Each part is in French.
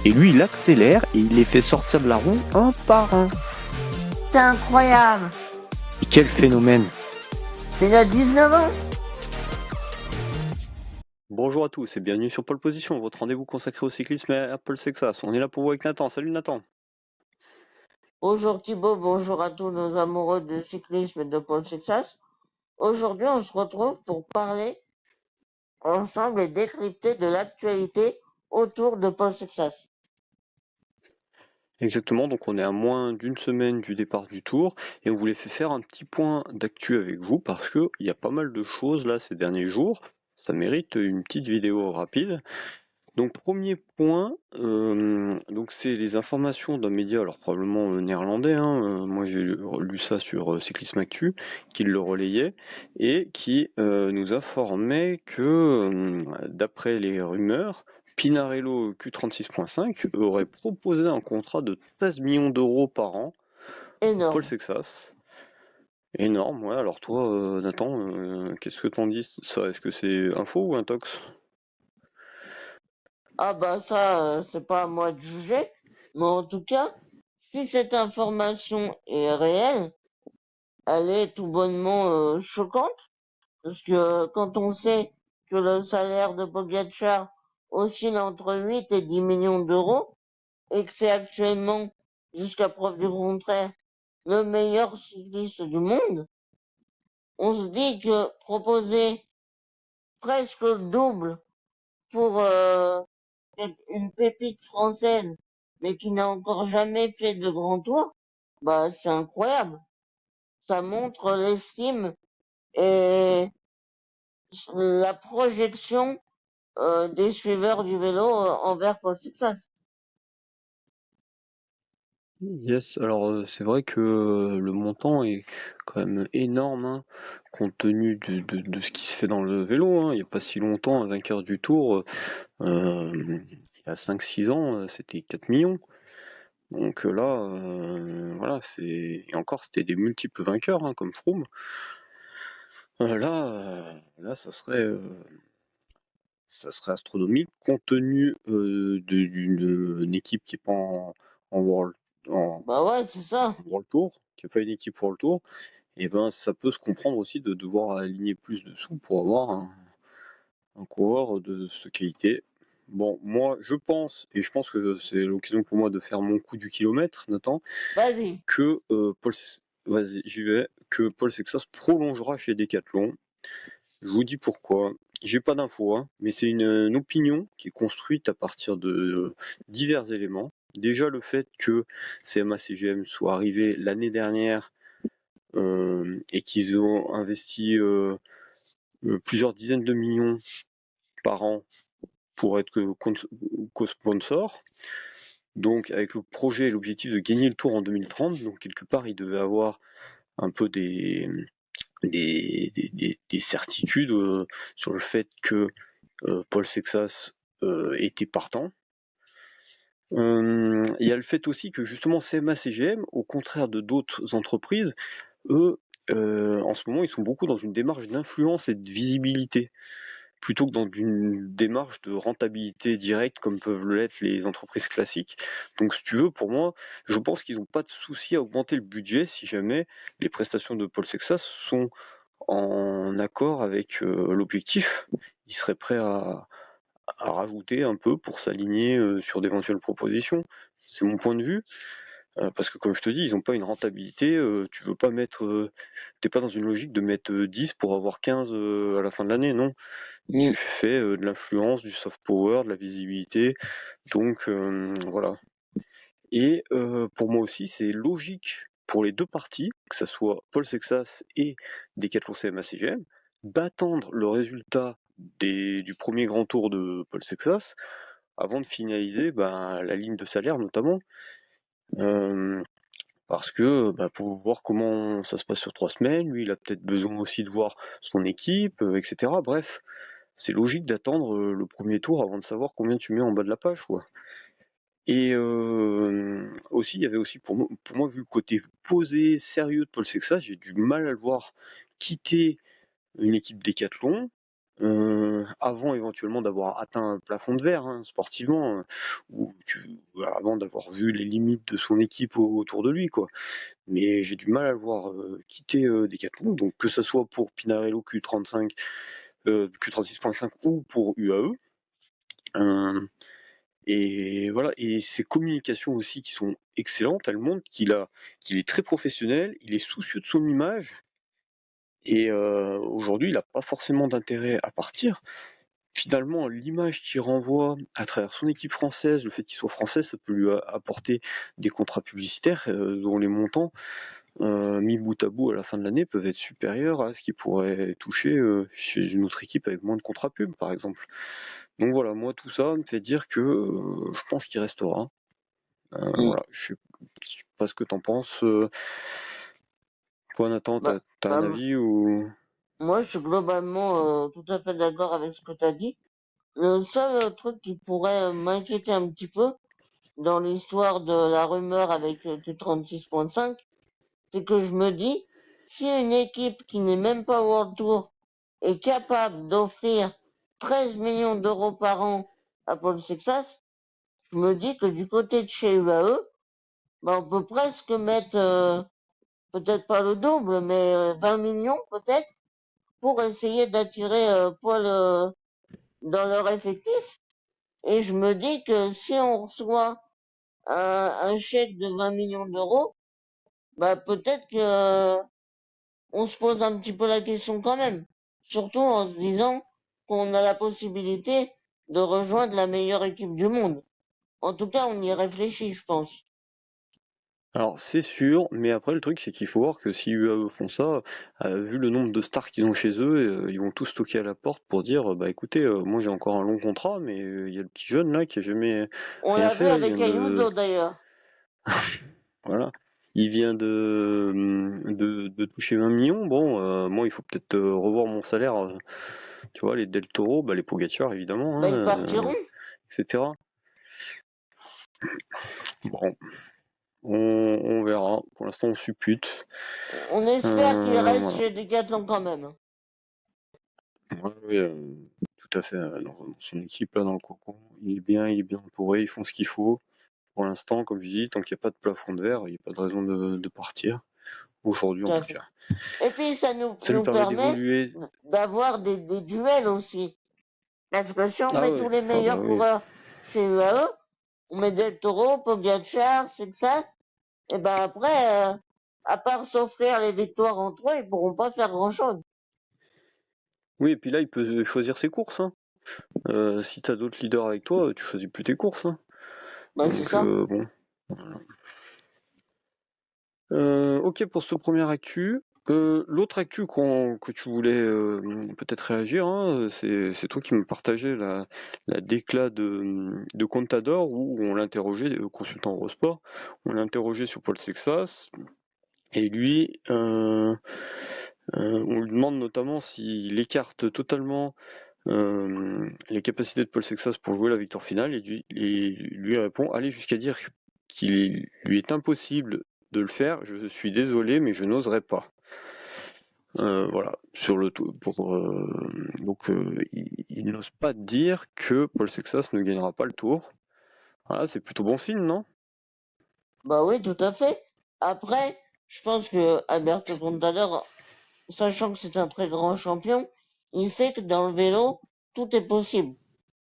Et lui, il accélère et il les fait sortir de la roue un par un. C'est incroyable. Et quel phénomène! Il a 19 ans. Bonjour à tous et bienvenue sur Pole Position, votre rendez-vous consacré au cyclisme et à Paul Sexas. On est là pour vous avec Nathan. Salut Nathan. Bonjour Thibaut, bonjour à tous nos amoureux de cyclisme et de Paul Sexas. Aujourd'hui, on se retrouve pour parler ensemble et décrypter de l'actualité autour de Paul Sexas. Exactement, donc on est à moins d'une semaine du départ du Tour et on voulait faire un petit point d'actu avec vous parce qu'il y a pas mal de choses là ces derniers jours. Ça mérite une petite vidéo rapide. Donc premier point, donc c'est les informations d'un média, alors probablement néerlandais, hein, moi j'ai lu ça sur Cyclisme Actu, qui le relayait, et qui nous informait que d'après les rumeurs, Pinarello Q36.5 aurait proposé un contrat de 13 millions d'euros par an pour Paul Énorme. Sexas. Énorme, ouais. Alors toi, Nathan, qu'est-ce que t'en dis ça? Est-ce que c'est info ou intox? Ah bah ça, c'est pas à moi de juger. Mais en tout cas, si cette information est réelle, elle est tout bonnement choquante. Parce que quand on sait que le salaire de Pogacar oscille entre 8 et 10 millions d'euros, et que c'est actuellement, jusqu'à preuve du contraire, le meilleur cycliste du monde, on se dit que proposer presque le double pour une pépite française, mais qui n'a encore jamais fait de grand tour, bah c'est incroyable. Ça montre l'estime et la projection des suiveurs du vélo envers Paul Sixas. Yes, alors c'est vrai que le montant est quand même énorme, hein, compte tenu de ce qui se fait dans le vélo, hein. Il n'y a pas si longtemps, un vainqueur du Tour, il y a 5 6 ans, c'était 4 millions. Donc là, voilà, et encore c'était des multiples vainqueurs, hein, comme Froome. Là, ça serait astronomique compte tenu d'une équipe qui est pas en World, en Bah ouais, c'est ça. World Tour, qui n'est pas une équipe World Tour. Et ben ça peut se comprendre aussi de devoir aligner plus de sous pour avoir un coureur de cette qualité. Bon, moi je pense, et je pense que c'est l'occasion pour moi de faire mon coup du kilomètre, Nathan, Vas-y. que vas-y, j'y vais, que Paul Sexas prolongera chez Decathlon. Je vous dis pourquoi. J'ai pas d'infos, hein, mais c'est une opinion qui est construite à partir de divers éléments. Déjà le fait que CMA-CGM soit arrivé l'année dernière et qu'ils ont investi plusieurs dizaines de millions par an pour être co-sponsor. Donc avec le projet et l'objectif de gagner le Tour en 2030, donc quelque part il devait avoir un peu des certitudes sur le fait que Paul Sexas était partant. Il y a le fait aussi que justement CMA-CGM, au contraire de d'autres entreprises, eux, en ce moment, ils sont beaucoup dans une démarche d'influence et de visibilité, plutôt que dans une démarche de rentabilité directe comme peuvent l'être les entreprises classiques. Donc si tu veux, pour moi, je pense qu'ils n'ont pas de souci à augmenter le budget si jamais les prestations de Paul Sexas sont en accord avec l'objectif. Ils seraient prêts à rajouter un peu pour s'aligner sur d'éventuelles propositions. C'est mon point de vue. Parce que comme je te dis, ils n'ont pas une rentabilité, tu veux pas mettre, t'es pas dans une logique de mettre 10 pour avoir 15 à la fin de l'année, non. Tu Mm. fais de l'influence, du soft power, de la visibilité, donc voilà. Et pour moi aussi, c'est logique pour les deux parties, que ce soit Paul Sexas et Decathlon CMA-CGM, d'attendre le résultat du premier grand tour de Paul Sexas avant de finaliser la ligne de salaire notamment. Parce que pour voir comment ça se passe sur 3 semaines, lui il a peut-être besoin aussi de voir son équipe, etc. Bref, c'est logique d'attendre le premier tour avant de savoir combien tu mets en bas de la page, quoi. Et aussi, il y avait aussi pour moi, vu le côté posé, sérieux de Paul Sexas, j'ai du mal à le voir quitter une équipe Décathlon avant éventuellement d'avoir atteint un plafond de verre, hein, sportivement, ou avant d'avoir vu les limites de son équipe autour de lui, quoi. Mais j'ai du mal à le voir quitter Decathlon, donc que ce soit pour Pinarello Q35, Q36.5 ou pour UAE. Et voilà, et ses communications aussi qui sont excellentes, elles montrent qu'il est très professionnel, il est soucieux de son image, et aujourd'hui il n'a pas forcément d'intérêt à partir. Finalement, l'image qu'il renvoie à travers son équipe française, le fait qu'il soit français, ça peut lui apporter des contrats publicitaires dont les montants, mis bout à bout à la fin de l'année, peuvent être supérieurs à ce qu'il pourrait toucher chez une autre équipe avec moins de contrats pub, par exemple. Donc voilà, moi tout ça me fait dire que je pense qu'il restera. Voilà, je sais pas ce que t'en penses. Toi, Nathan, Bah, t'as un bah, avis ou... moi, je suis globalement tout à fait d'accord avec ce que tu as dit. Le seul truc qui pourrait m'inquiéter un petit peu dans l'histoire de la rumeur avec Q36.5, c'est que je me dis, si une équipe qui n'est même pas World Tour est capable d'offrir 13 millions d'euros par an à Paul Sexas, je me dis que du côté de chez UAE, bah, on peut presque mettre, peut-être pas le double, mais 20 millions peut-être, pour essayer d'attirer Paul dans leur effectif. Et je me dis que si on reçoit un chèque de 20 millions d'euros, bah peut-être que on se pose un petit peu la question quand même. Surtout en se disant qu'on a la possibilité de rejoindre la meilleure équipe du monde. En tout cas, on y réfléchit, je pense. Alors c'est sûr, mais après le truc c'est qu'il faut voir que si UAE font ça, vu le nombre de stars qu'ils ont chez eux, ils vont tous toquer à la porte pour dire bah écoutez, moi j'ai encore un long contrat, mais il y a le petit jeune là qui a jamais On rien l'a vu fait là, il avec vient de Ayuso d'ailleurs. voilà, il vient de toucher 20 millions. Bon, moi il faut peut-être revoir mon salaire, tu vois, les Del Toro, bah, les Pogacar évidemment, Bah, hein, ils partiront. etc. Bon, on verra. Pour l'instant on suppute. On espère qu'il reste Voilà. chez Decathlon quand même. Ouais, ouais, tout à fait, dans son équipe là, dans le cocon, il est bien entouré, ils font ce qu'il faut. Pour l'instant, comme je dis, tant qu'il n'y a pas de plafond de verre, il n'y a pas de raison de partir. Aujourd'hui Tout en à tout fait. cas. Et puis, ça Ça lui nous permet permet d'évoluer. d'avoir des duels aussi. Parce que si on Ah met ouais, tous les ah bah meilleurs oui. coureurs chez UAE, on met Del Toro, Pogacar, Sexas, et ben après, à part s'offrir les victoires entre eux, ils pourront pas faire grand-chose. Oui, et puis là, il peut choisir ses courses, hein. Si t'as d'autres leaders avec toi, tu choisis plus tes courses, hein. Ben c'est Donc ça. bon. Ok pour ce premier actu. L'autre actu que tu voulais peut-être réagir, hein, c'est toi qui me partageais la décla de Contador où on l'interrogeait, consultant Eurosport, on l'interrogeait sur Paul Sexas et lui, on lui demande notamment s'il écarte totalement les capacités de Paul Sexas pour jouer la victoire finale et lui répond aller jusqu'à dire qu'il lui est impossible de le faire, je suis désolé mais je n'oserais pas. Voilà, sur le tour, donc il n'ose pas dire que Paul Sexas ne gagnera pas le tour. Voilà, c'est plutôt bon signe, non? Bah oui, tout à fait. Après, je pense que Alberto Contador, sachant que c'est un très grand champion, il sait que dans le vélo, tout est possible.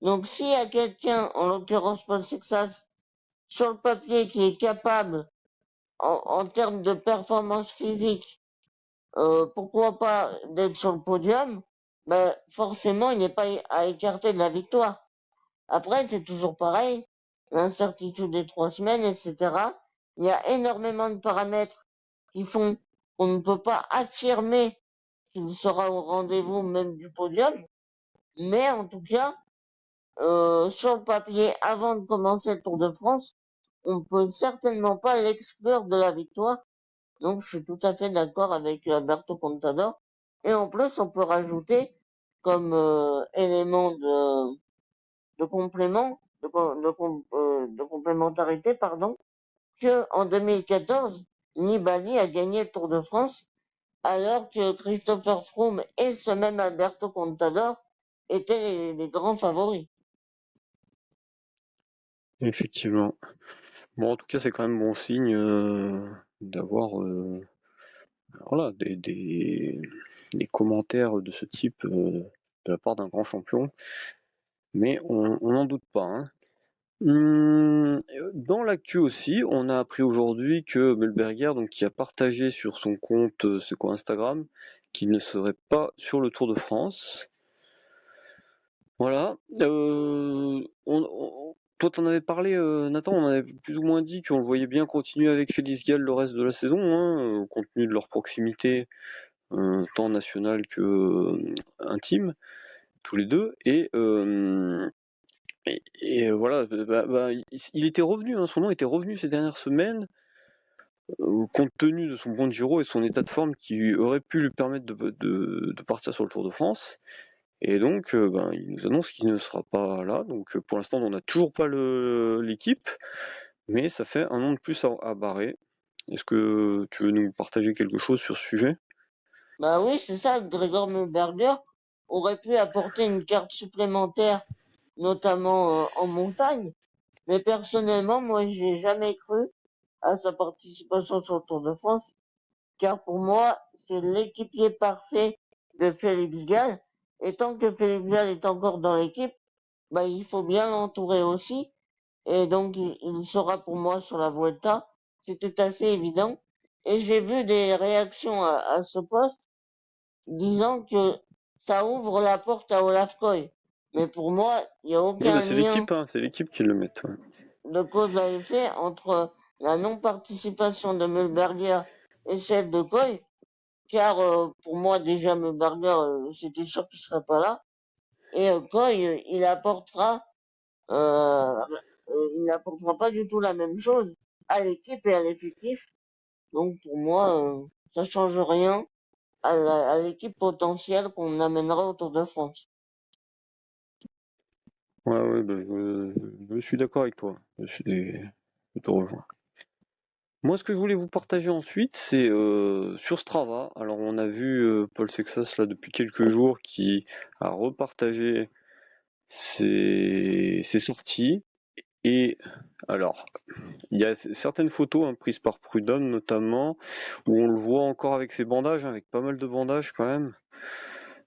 Donc s'il y a quelqu'un, en l'occurrence Paul Sexas, sur le papier qui est capable, en termes de performance physique, pourquoi pas d'être sur le podium, ben forcément il n'est pas à écarter de la victoire. Après, c'est toujours pareil, l'incertitude des 3 semaines, etc. Il y a énormément de paramètres qui font qu'on ne peut pas affirmer qu'il sera au rendez-vous même du podium, mais en tout cas, sur le papier, avant de commencer le Tour de France, on peut certainement pas l'exclure de la victoire. Donc, je suis tout à fait d'accord avec Alberto Contador. Et en plus, on peut rajouter comme élément de complément, de complémentarité, pardon, que en 2014, Nibali a gagné le Tour de France, alors que Christopher Froome et ce même Alberto Contador étaient les grands favoris. Effectivement. Bon, en tout cas, c'est quand même bon signe d'avoir voilà, des commentaires de ce type de la part d'un grand champion, mais on n'en doute pas, hein. Dans l'actu aussi, on a appris aujourd'hui que Melberger, donc, qui a partagé sur son compte Instagram, qu'il ne serait pas sur le Tour de France. Voilà. Toi, t'en avais parlé, Nathan, on avait plus ou moins dit qu'on le voyait bien continuer avec Félix Gall le reste de la saison, hein, compte tenu de leur proximité, tant nationale que intime, tous les deux. Voilà, il était revenu, hein, son nom était revenu ces dernières semaines, compte tenu de son bon Giro et son état de forme qui aurait pu lui permettre de partir sur le Tour de France. Et donc, il nous annonce qu'il ne sera pas là. Donc, pour l'instant, on n'a toujours pas l'équipe, mais ça fait un nom de plus à barrer. Est-ce que tu veux nous partager quelque chose sur ce sujet? Bah oui, c'est ça, Gregor Mühlberger aurait pu apporter une carte supplémentaire, notamment en montagne. Mais personnellement, moi, j'ai jamais cru à sa participation sur le Tour de France, car pour moi, c'est l'équipier parfait de Félix Gall. Et tant que Félix Gall est encore dans l'équipe, bah, il faut bien l'entourer aussi. Et donc, il sera pour moi sur la Vuelta. C'était assez évident. Et j'ai vu des réactions à ce poste disant que ça ouvre la porte à Olaf Koy. Mais pour moi, il n'y a Oui, aucun c'est lien l'équipe, hein, c'est l'équipe qui le met. Ouais. de cause à effet entre la non-participation de Mühlberger et celle de Koy, car pour moi déjà Mühlberger, c'était sûr qu'il serait pas là, et Koy, euh, il n'apportera pas du tout la même chose à l'équipe et à l'effectif. Donc pour moi, ça change rien à l'équipe potentielle qu'on amènera au Tour de France. Ouais, je suis d'accord avec toi. Je te rejoins. Moi, ce que je voulais vous partager ensuite, c'est sur Strava. Alors, on a vu Paul Sexas là depuis quelques jours qui a repartagé ses sorties. Et alors, il y a certaines photos hein, prises par Prud'homme notamment, où on le voit encore avec ses bandages, hein, avec pas mal de bandages quand même.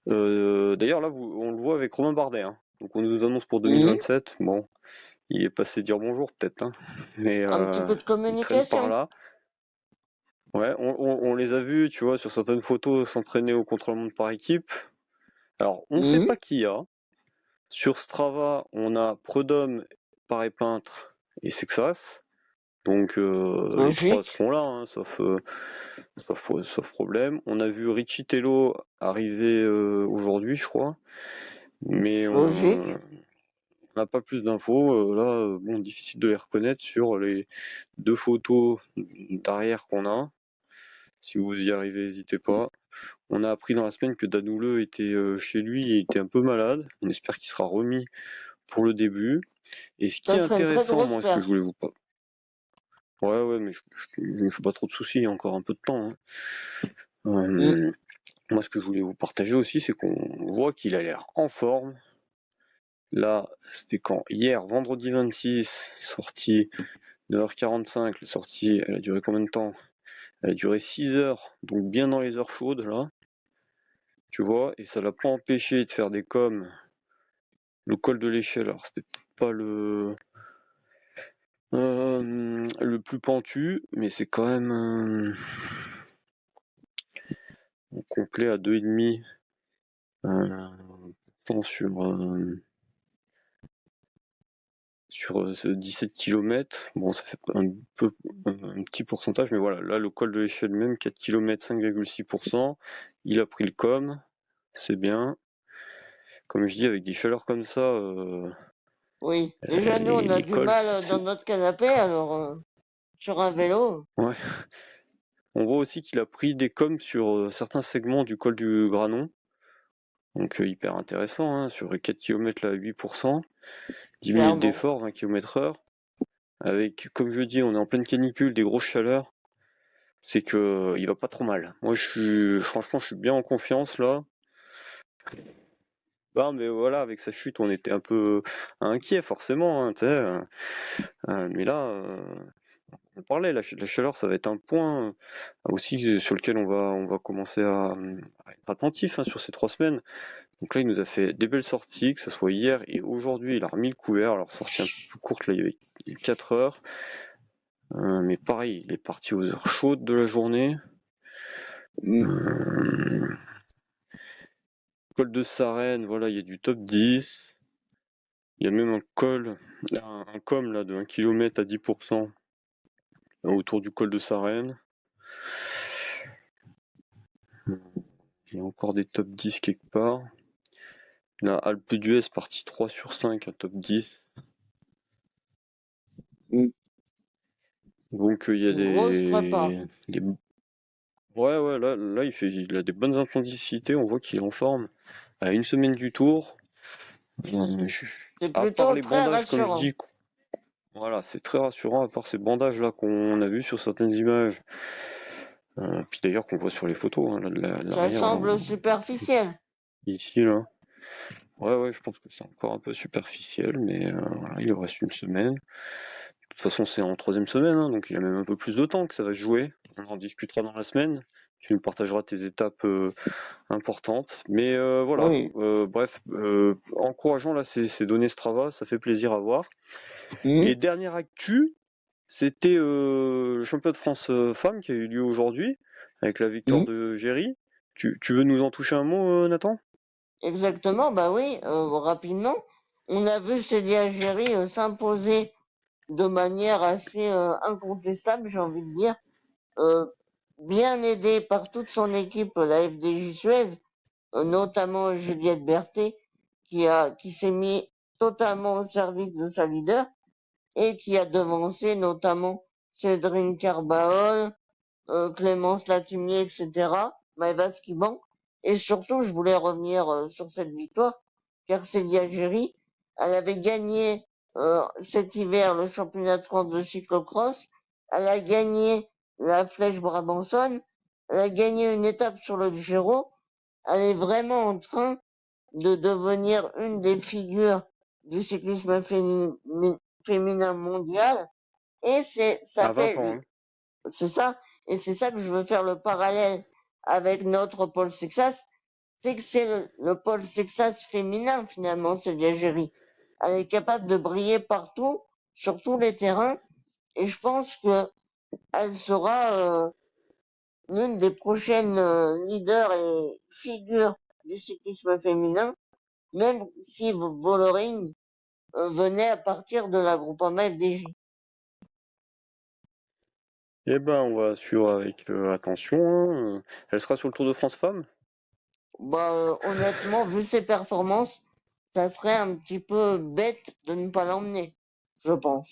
D'ailleurs, là, on le voit avec Romain Bardet. Hein. Donc, on nous annonce pour Mhm. 2027. Bon, il est passé dire bonjour peut-être, hein. Mais Un petit peu de il traîne par communication. là. Ouais, on les a vus, tu vois, sur certaines photos s'entraîner au contre-la-montre par équipe. Alors, on ne sait Mhm. pas qui y a. Sur Strava, on a Prud'homme, Paré Peintre et Sexas. Donc, les trois Logique, seront là, hein, sauf problème. On a vu Richie Tello arriver aujourd'hui, je crois. Mais on logique. n'a pas plus d'infos. Là, bon, difficile de les reconnaître sur les deux photos d'arrière qu'on a. Si vous y arrivez, n'hésitez pas. On a appris dans la semaine que Danouleux était chez lui et était un peu malade. On espère qu'il sera remis pour le début. Et ce qui Ça est serait une très intéressant, grosse moi, ce que je perte. voulais vous pas. Ouais, mais je me fais pas trop de soucis, il y a encore un peu de temps. Hein. Mhm. Moi, ce que je voulais vous partager aussi, c'est qu'on voit qu'il a l'air en forme. Là, c'était quand? Hier, vendredi 26, sortie 9h45. La sortie, elle a duré combien de temps? Elle a duré 6 heures, donc bien dans les heures chaudes, là. Tu vois, et ça l'a pas empêché de faire des coms. Le col de l'échelle, alors c'était pas le plus pentu, mais c'est quand même complet à 2,5 sur 17 km. Bon, ça fait un petit pourcentage, mais voilà, là le col de l'échelle même, 4 km, 5,6%. Il a pris le com, c'est bien. Comme je dis, avec des chaleurs comme ça, Oui. Déjà, nous, on a les du cols, mal dans notre canapé, alors sur un vélo. ouais. On voit aussi qu'il a pris des coms sur certains segments du col du Granon. Donc hyper intéressant, hein, sur 4 km là, 8%, 10 minutes Clairement. d'effort, 20 km/h. Avec, comme je dis, on est en pleine canicule, des grosses chaleurs. C'est que il va pas trop mal. Moi, franchement, je suis bien en confiance là. Bah, mais voilà, avec sa chute, on était un peu inquiet forcément, hein, tu sais. Mais là, on parlait, la chaleur, ça va être un point aussi sur lequel on va commencer à être attentif, hein, sur ces 3 semaines. Donc là, il nous a fait des belles sorties, que ce soit hier et aujourd'hui. Il a remis le couvert. Alors, sortie un peu plus courte, là, il y avait 4 heures. Mais pareil, il est parti aux heures chaudes de la journée. Col de Sarenne, voilà, il y a du top 10. Il y a même un col, un com là, de 1 km à 10% autour du col de Sarenne. Il y a encore des top 10 quelque part. La Alpe d'Huez partie 3 sur 5, un top 10. Donc il y a Grosse prépa. Ouais, là il a des bonnes intensicités, on voit qu'il est en forme. À une semaine du tour, C'est à part plutôt les très bandages, comme je rassurant. dis, voilà, c'est très rassurant, à part ces bandages là qu'on a vus sur certaines images. Puis d'ailleurs qu'on voit sur les photos, hein, là, de Ça l'arrière, là, semble superficiel. ici, là. Ouais, je pense que c'est encore un peu superficiel, mais voilà, il lui reste une semaine. De toute façon, c'est en 3e semaine, hein, donc il a même un peu plus de temps que ça va se jouer. On en discutera dans la semaine. Tu nous partageras tes étapes importantes. Mais voilà, Oui. bref, encourageant là ces données Strava, ça fait plaisir à voir. Et dernière actu, c'était le championnat de France femmes qui a eu lieu aujourd'hui, avec la victoire de Géry. Tu veux nous en toucher un mot, Nathan? Exactement, bah oui, rapidement. On a vu Célia Géry s'imposer de manière assez incontestable, j'ai envie de dire, euh, bien aidée par toute son équipe, la FDJ Suez, notamment Juliette Berthet, qui s'est mis totalement au service de sa leader et qui a devancé notamment Cédrine Carbaol, Clémence Latumier, etc., Maëva Skiban. Et surtout, je voulais revenir sur cette victoire, car Célia Géry, elle avait gagné cet hiver le championnat de France de cyclocross, elle a gagné la Flèche Brabançonne, elle a gagné une étape sur le Giro, elle est vraiment en train de devenir une des figures du cyclisme féminin mondial. Et ça À 20 fait ans, hein. c'est ça, et c'est ça que je veux faire le parallèle avec notre pôle Sexas, c'est que c'est le pôle Sexas féminin finalement, c'est l'Algérie. Elle est capable de briller partout, sur tous les terrains, et je pense que elle sera l'une des prochaines leaders et figures du cyclisme féminin, même si Vollering venait à partir de la Groupama FDJ. Eh ben, on va suivre avec attention, hein. Elle sera sur le Tour de France femmes? Bah, honnêtement, vu ses performances, ça serait un petit peu bête de ne pas l'emmener, je pense.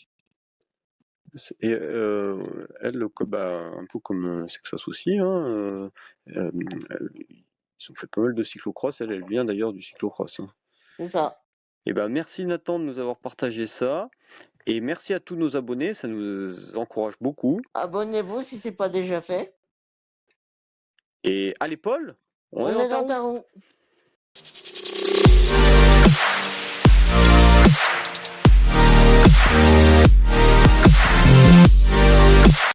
Et elle, bah, un peu comme Sexas aussi, hein, ils ont fait pas mal de cyclocross. Elle vient d'ailleurs du cyclocross, hein. C'est ça. Et ben, merci Nathan de nous avoir partagé ça. Et merci à tous nos abonnés, ça nous encourage beaucoup. Abonnez-vous si c'est pas déjà fait. Et à l'épaule, on est On dans est ta dans roue. ta roue.